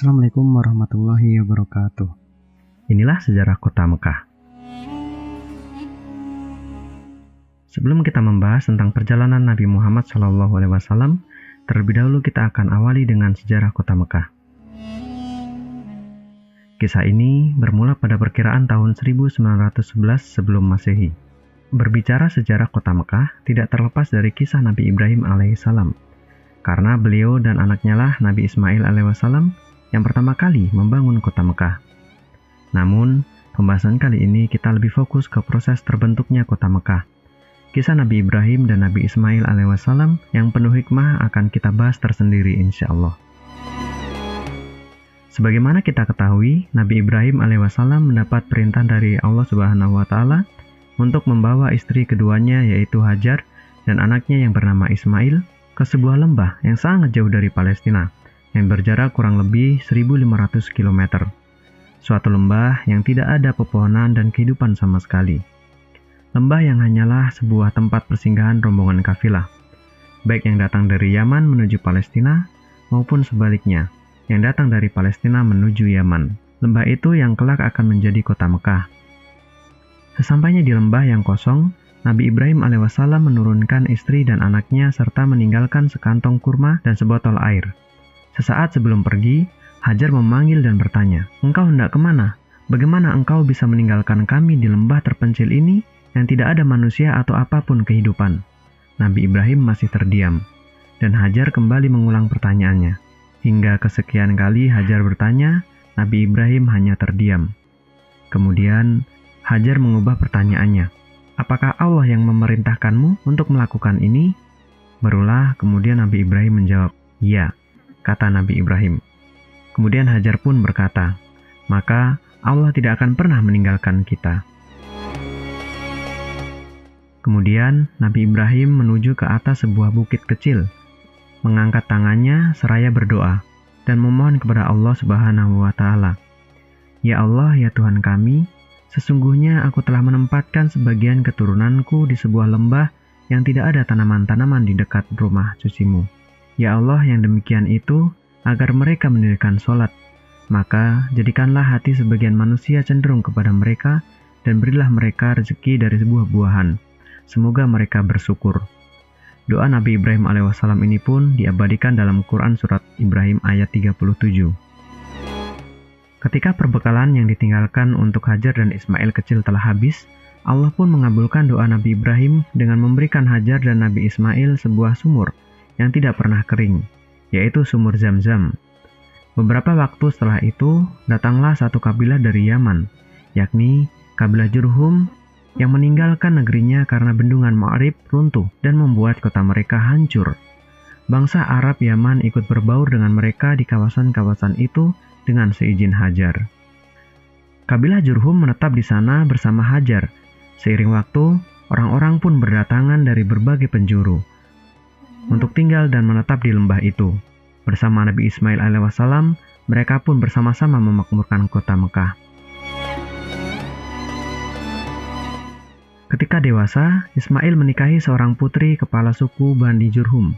Assalamualaikum warahmatullahi wabarakatuh. Inilah sejarah kota Mekah. Sebelum kita membahas tentang perjalanan Nabi Muhammad SAW, terlebih dahulu kita akan awali dengan sejarah kota Mekah. Kisah ini bermula pada perkiraan tahun 1911 sebelum Masehi. Berbicara sejarah kota Mekah tidak terlepas dari kisah Nabi Ibrahim alaihissalam, karena beliau dan anaknya lah Nabi Ismail alaihissalam yang pertama kali membangun kota Mekah. Namun, pembahasan kali ini kita lebih fokus ke proses terbentuknya kota Mekah. Kisah Nabi Ibrahim dan Nabi Ismail alaihissalam yang penuh hikmah akan kita bahas tersendiri insya Allah. Sebagaimana kita ketahui, Nabi Ibrahim alaihissalam mendapat perintah dari Allah Subhanahu wa Ta'ala untuk membawa istri keduanya yaitu Hajar dan anaknya yang bernama Ismail ke sebuah lembah yang sangat jauh dari Palestina yang berjarak kurang lebih 1.500 km. Suatu lembah yang tidak ada pepohonan dan kehidupan sama sekali. Lembah yang hanyalah sebuah tempat persinggahan rombongan kafilah, baik yang datang dari Yaman menuju Palestina maupun sebaliknya, yang datang dari Palestina menuju Yaman. Lembah itu yang kelak akan menjadi kota Mekah. Sesampainya di lembah yang kosong, Nabi Ibrahim alaihissalam menurunkan istri dan anaknya serta meninggalkan sekantong kurma dan sebotol air. Sesaat sebelum pergi, Hajar memanggil dan bertanya, "Engkau hendak kemana? Bagaimana engkau bisa meninggalkan kami di lembah terpencil ini yang tidak ada manusia atau apapun kehidupan?" Nabi Ibrahim masih terdiam, dan Hajar kembali mengulang pertanyaannya. Hingga kesekian kali Hajar bertanya, Nabi Ibrahim hanya terdiam. Kemudian, Hajar mengubah pertanyaannya. "Apakah Allah yang memerintahkanmu untuk melakukan ini?" Berulah, kemudian Nabi Ibrahim menjawab, "Iya," kata Nabi Ibrahim. Kemudian Hajar pun berkata, "Maka Allah tidak akan pernah meninggalkan kita." Kemudian Nabi Ibrahim menuju ke atas sebuah bukit kecil, mengangkat tangannya seraya berdoa, dan memohon kepada Allah Subhanahu wa Ta'ala. "Ya Allah, ya Tuhan kami, sesungguhnya aku telah menempatkan sebagian keturunanku di sebuah lembah yang tidak ada tanaman-tanaman di dekat rumah sucimu. Ya Allah, yang demikian itu, agar mereka mendirikan sholat, maka jadikanlah hati sebagian manusia cenderung kepada mereka, dan berilah mereka rezeki dari buah-buahan. Semoga mereka bersyukur." Doa Nabi Ibrahim alaihissalam ini pun diabadikan dalam Quran Surat Ibrahim ayat 37. Ketika perbekalan yang ditinggalkan untuk Hajar dan Ismail kecil telah habis, Allah pun mengabulkan doa Nabi Ibrahim dengan memberikan Hajar dan Nabi Ismail sebuah sumur yang tidak pernah kering, yaitu sumur Zam-Zam. Beberapa waktu setelah itu, datanglah satu kabilah dari Yaman, yakni kabilah Jurhum, yang meninggalkan negerinya karena bendungan Ma'rib runtuh dan membuat kota mereka hancur. Bangsa Arab Yaman ikut berbaur dengan mereka di kawasan-kawasan itu dengan seizin Hajar. Kabilah Jurhum menetap di sana bersama Hajar. Seiring waktu, orang-orang pun berdatangan dari berbagai penjuru untuk tinggal dan menetap di lembah itu. Bersama Nabi Ismail alaihissalam, mereka pun bersama-sama memakmurkan kota Mekah. Ketika dewasa, Ismail menikahi seorang putri kepala suku Bani Jurhum.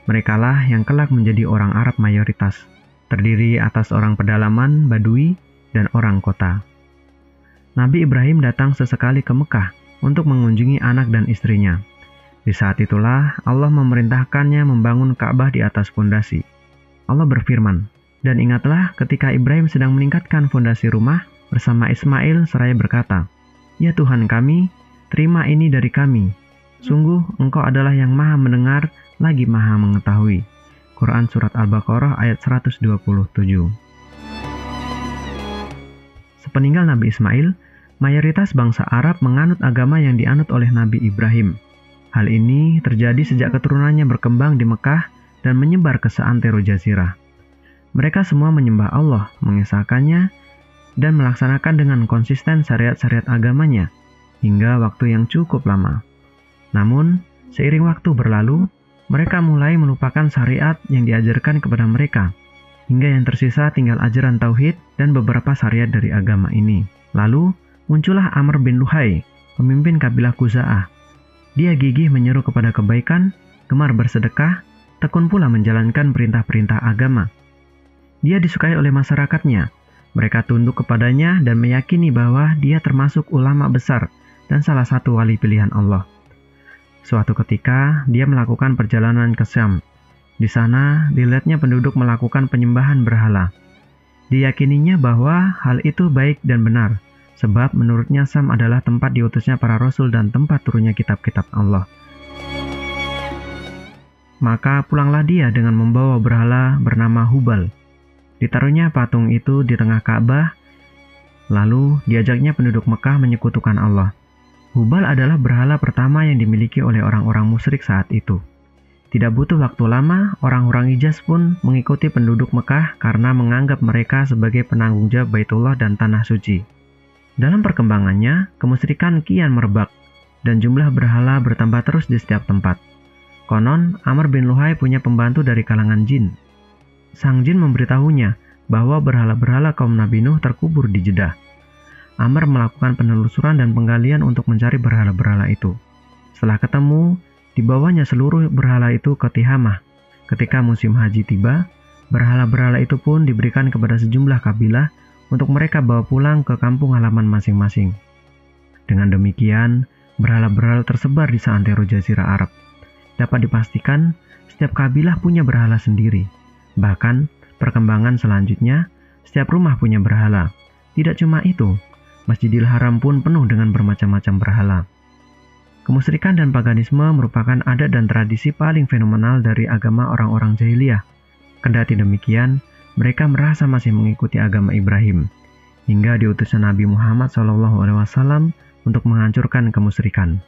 Merekalah yang kelak menjadi orang Arab mayoritas, terdiri atas orang pedalaman, Badui, dan orang kota. Nabi Ibrahim datang sesekali ke Mekah untuk mengunjungi anak dan istrinya. Di saat itulah Allah memerintahkannya membangun Ka'bah di atas fondasi. Allah berfirman, "Dan ingatlah ketika Ibrahim sedang meningkatkan fondasi rumah bersama Ismail seraya berkata, 'Ya Tuhan kami, terima ini dari kami. Sungguh Engkau adalah yang maha mendengar lagi maha mengetahui.'" Quran Surat Al-Baqarah ayat 127. Sepeninggal Nabi Ismail, mayoritas bangsa Arab menganut agama yang dianut oleh Nabi Ibrahim. Hal ini terjadi sejak keturunannya berkembang di Mekah dan menyebar ke seantero jazirah. Mereka semua menyembah Allah, mengesahkannya, dan melaksanakan dengan konsisten syariat-syariat agamanya hingga waktu yang cukup lama. Namun, seiring waktu berlalu, mereka mulai melupakan syariat yang diajarkan kepada mereka, hingga yang tersisa tinggal ajaran tauhid dan beberapa syariat dari agama ini. Lalu, muncullah Amr bin Luhai, pemimpin kabilah Khuza'ah. Dia gigih menyeru kepada kebaikan, gemar bersedekah, tekun pula menjalankan perintah-perintah agama. Dia disukai oleh masyarakatnya. Mereka tunduk kepadanya dan meyakini bahwa dia termasuk ulama besar dan salah satu wali pilihan Allah. Suatu ketika, dia melakukan perjalanan ke Syam. Di sana, dilihatnya penduduk melakukan penyembahan berhala. Diyakininya bahwa hal itu baik dan benar, sebab menurutnya Syam adalah tempat diutusnya para rasul dan tempat turunnya kitab-kitab Allah. Maka pulanglah dia dengan membawa berhala bernama Hubal. Ditaruhnya patung itu di tengah Ka'bah, lalu diajaknya penduduk Mekah menyekutukan Allah. Hubal adalah berhala pertama yang dimiliki oleh orang-orang musyrik saat itu. Tidak butuh waktu lama, orang-orang Hijaz pun mengikuti penduduk Mekah karena menganggap mereka sebagai penanggung jawab Baitullah dan Tanah Suci. Dalam perkembangannya, kemusyrikan kian merebak, dan jumlah berhala bertambah terus di setiap tempat. Konon, Amr bin Luhai punya pembantu dari kalangan jin. Sang jin memberitahunya bahwa berhala-berhala kaum Nabi Nuh terkubur di Jeddah. Amr melakukan penelusuran dan penggalian untuk mencari berhala-berhala itu. Setelah ketemu, dibawanya seluruh berhala itu ke Tihamah. Ketika musim haji tiba, berhala-berhala itu pun diberikan kepada sejumlah kabilah untuk mereka bawa pulang ke kampung halaman masing-masing. Dengan demikian, berhala-berhala tersebar di seantero jazirah Arab. Dapat dipastikan, setiap kabilah punya berhala sendiri. Bahkan, perkembangan selanjutnya, setiap rumah punya berhala. Tidak cuma itu, Masjidil Haram pun penuh dengan bermacam-macam berhala. Kemusyrikan dan paganisme merupakan adat dan tradisi paling fenomenal dari agama orang-orang jahiliyah. Kendati demikian, mereka merasa masih mengikuti agama Ibrahim, hingga diutusnya Nabi Muhammad SAW untuk menghancurkan kemusyrikan.